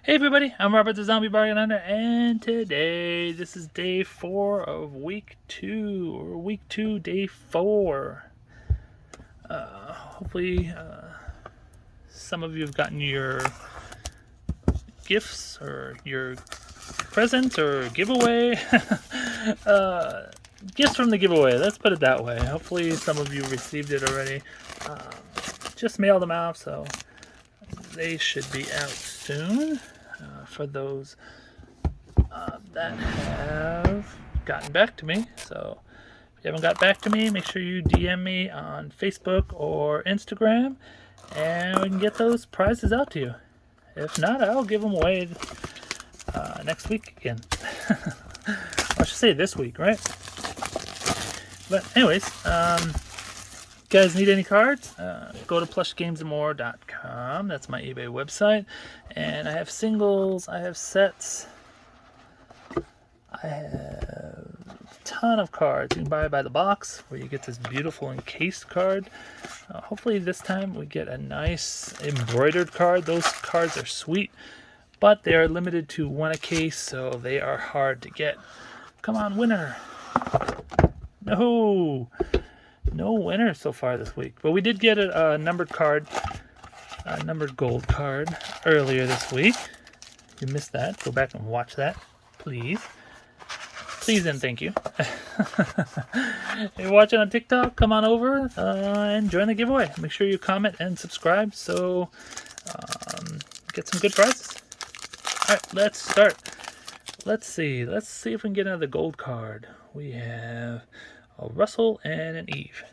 Hey everybody, I'm Robert the Zombiebargainhunter, and today this is day 4 of week 2, or week 2, day 4. Hopefully, some of you have gotten your gifts or your present or giveaway. Gifts from the giveaway, let's put it that way. Hopefully, some of you received it already. Just mailed them out, so they should be out soon. For those that have gotten back to me. So if you haven't got back to me, make sure you DM me on Facebook or Instagram, and we can get those prizes out to you. If not, I'll give them away next week again. I should say this week, right? But anyways, guys need any cards, go to plushgamesandmore.com. That's my eBay website, and I have singles, I have sets, I have a ton of cards. You can buy it by the box, where you get this beautiful encased card. Hopefully this time we get a nice embroidered card. Those cards are sweet, but they are limited to one a case, so they are hard to get. Come on, winner. No winner so far this week, but we did get a numbered card, a numbered gold card earlier this week. If you missed that, go back and watch that, please. Please and thank you. If you're watching on TikTok, come on over and join the giveaway. Make sure you comment and subscribe, so get some good prizes. All right, let's start. Let's see if we can get another gold card. We have a Russell and an Eve.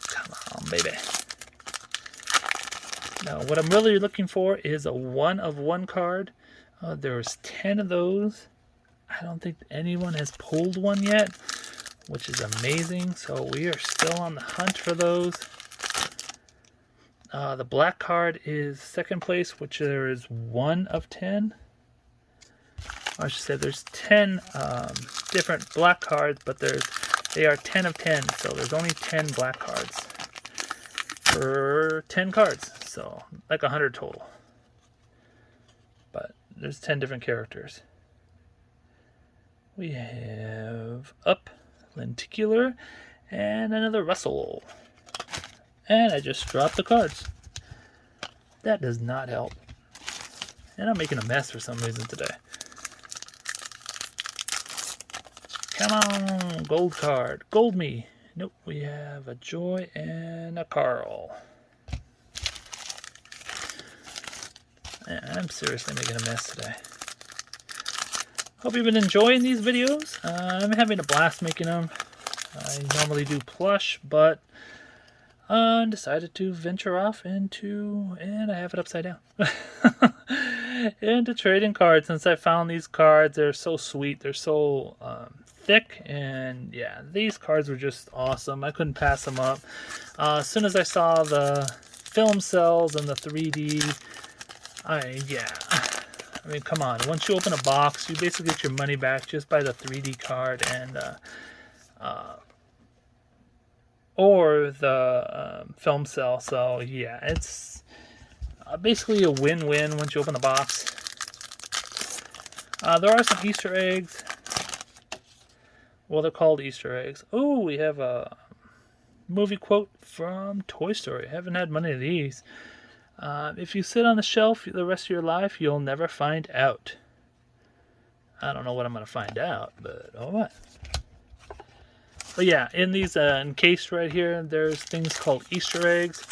Come on, baby. Now, what I'm really looking for is a 1 of 1 card. There's 10 of those. I don't think anyone has pulled one yet, which is amazing. So we are still on the hunt for those. The black card is second place, which there is 1 of 10. I should say there's 10 different black cards, but they are 10 of 10, so there's only 10 black cards for 10 cards, so like 100 total. But there's 10 different characters. We have Up, Lenticular, and another Russell. And I just dropped the cards. That does not help. And I'm making a mess for some reason today. Come on, gold card. Gold me. Nope, we have a Joy and a Carl. I'm seriously making a mess today. Hope you've been enjoying these videos. I'm having a blast making them. I normally do plush, but I decided to venture off into, and I have it upside down, into trading cards. Since I found these cards, they're so sweet. They're so thick, and yeah, these cards were just awesome. I couldn't pass them up. As soon as I saw the film cells and the 3D, I mean, come on. Once you open a box, you basically get your money back just by the 3D card and or the film cell. So yeah, it's basically a win-win once you open the box. There are some Easter eggs. Well, they're called Easter eggs. Oh, we have a movie quote from Toy Story. I haven't had many of these. If you sit on the shelf the rest of your life, you'll never find out. I don't know what I'm going to find out, but oh what. But yeah, in these encased right here, there's things called Easter eggs.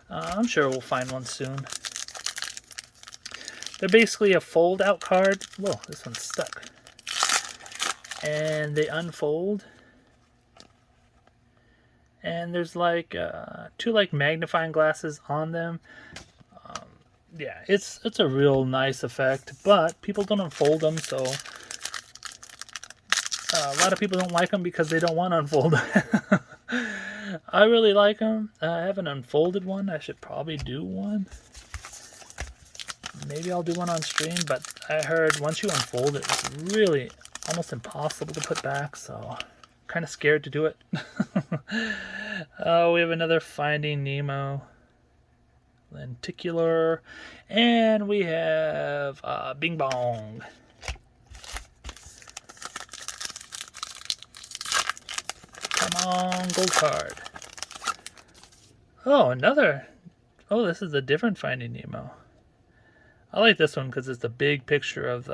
I'm sure we'll find one soon. They're basically a fold-out card. Whoa, this one's stuck. And they unfold. And there's like 2 like magnifying glasses on them. Yeah, it's a real nice effect, but people don't unfold them, so a lot of people don't like them because they don't want to unfold. I really like them. I haven't unfolded one. I should probably do one. Maybe I'll do one on stream, but I heard once you unfold it, it's really almost impossible to put back, so kind of scared to do it. Oh, we have another Finding Nemo. lenticular, and we have Bing Bong. Come on, gold card. Oh, another. Oh, this is a different Finding Nemo. I like this one because it's a big picture of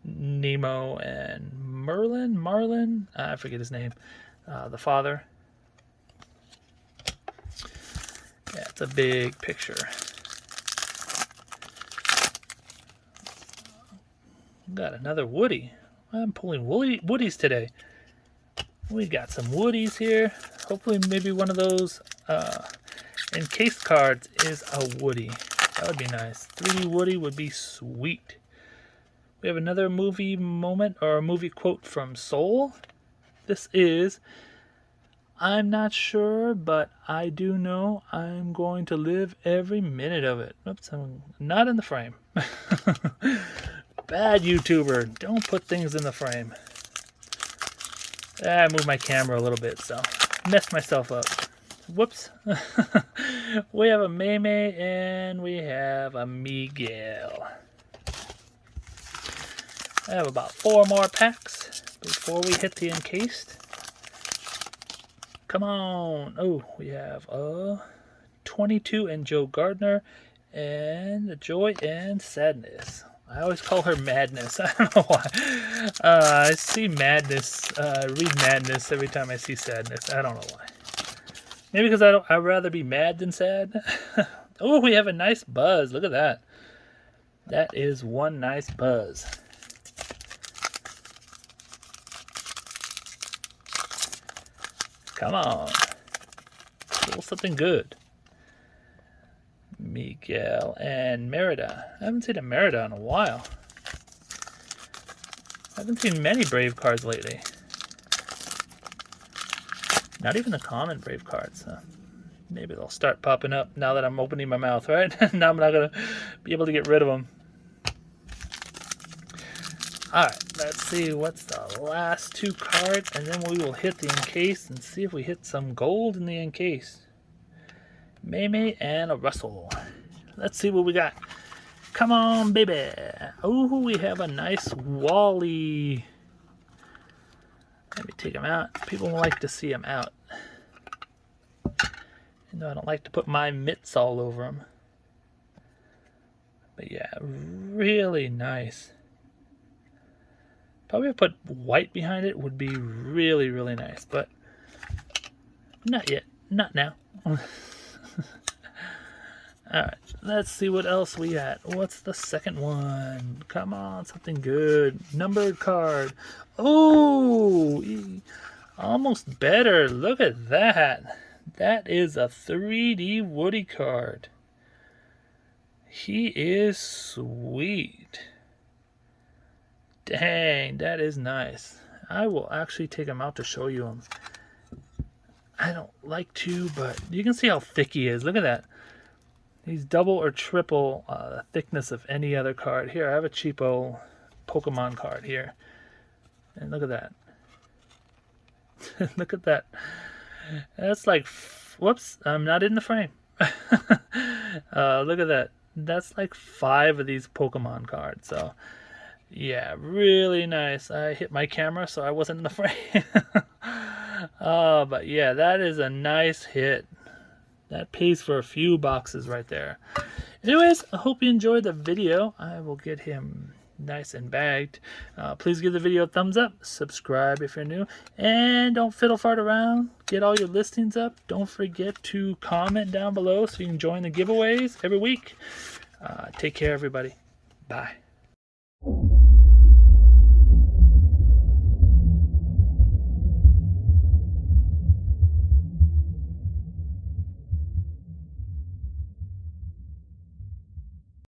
Nemo and Marlin. I forget his name. The father. Yeah, it's a big picture. Got another Woody. I'm pulling Woodies today. We got some Woodies here. Hopefully maybe one of those encased cards is a Woody. That would be nice. 3D Woody would be sweet. We have another movie moment or a movie quote from Soul. This is, I'm not sure, but I do know I'm going to live every minute of it. Oops, I'm not in the frame. Bad YouTuber. Don't put things in the frame. I moved my camera a little bit, so messed myself up. Whoops. We have a Maymay and we have a Miguel. I have about 4 more packs before we hit the encased. Come on. Oh, we have 22 and Joe Gardner and Joy and Sadness. I always call her Madness. I don't know why. I see Madness, read Madness every time I see Sadness. I don't know why. Maybe because I'd rather be mad than sad. Oh, we have a nice Buzz. Look at that. That is one nice Buzz. Come on. Pull something good. Miguel and Merida. I haven't seen a Merida in a while. I haven't seen many Brave cards lately. Not even the common Brave cards. Maybe they'll start popping up now that I'm opening my mouth, right? Now I'm not going to be able to get rid of them. Alright, let's see what's the last 2 cards, and then we will hit the encase and see if we hit some gold in the encase. Maymay and a Russell. Let's see what we got. Come on, baby. Oh, we have a nice Wally. Let me take him out. People like to see him out. You know, I don't like to put my mitts all over him. But yeah, really nice. Probably put white behind it would be really, really nice. But not yet. Not now. Alright, let's see what else we got. What's the second one? Come on, something good. Numbered card. Oh, almost better. Look at that. That is a 3D Woody card. He is sweet. Dang, that is nice. I will actually take him out to show you him. I don't like to, but you can see how thick he is. Look at that. He's double or triple the thickness of any other card. Here, I have a cheapo Pokemon card here. And look at that. Look at that. That's like, whoops, I'm not in the frame. Look at that. That's like 5 of these Pokemon cards. So, yeah, really nice. I hit my camera, so I wasn't in the frame. But yeah, that is a nice hit. That pays for a few boxes right there. Anyways, I hope you enjoyed the video. I will get him nice and bagged. Please give the video a thumbs up. Subscribe if you're new. And don't fiddle fart around. Get all your listings up. Don't forget to comment down below so you can join the giveaways every week. Take care, everybody. Bye.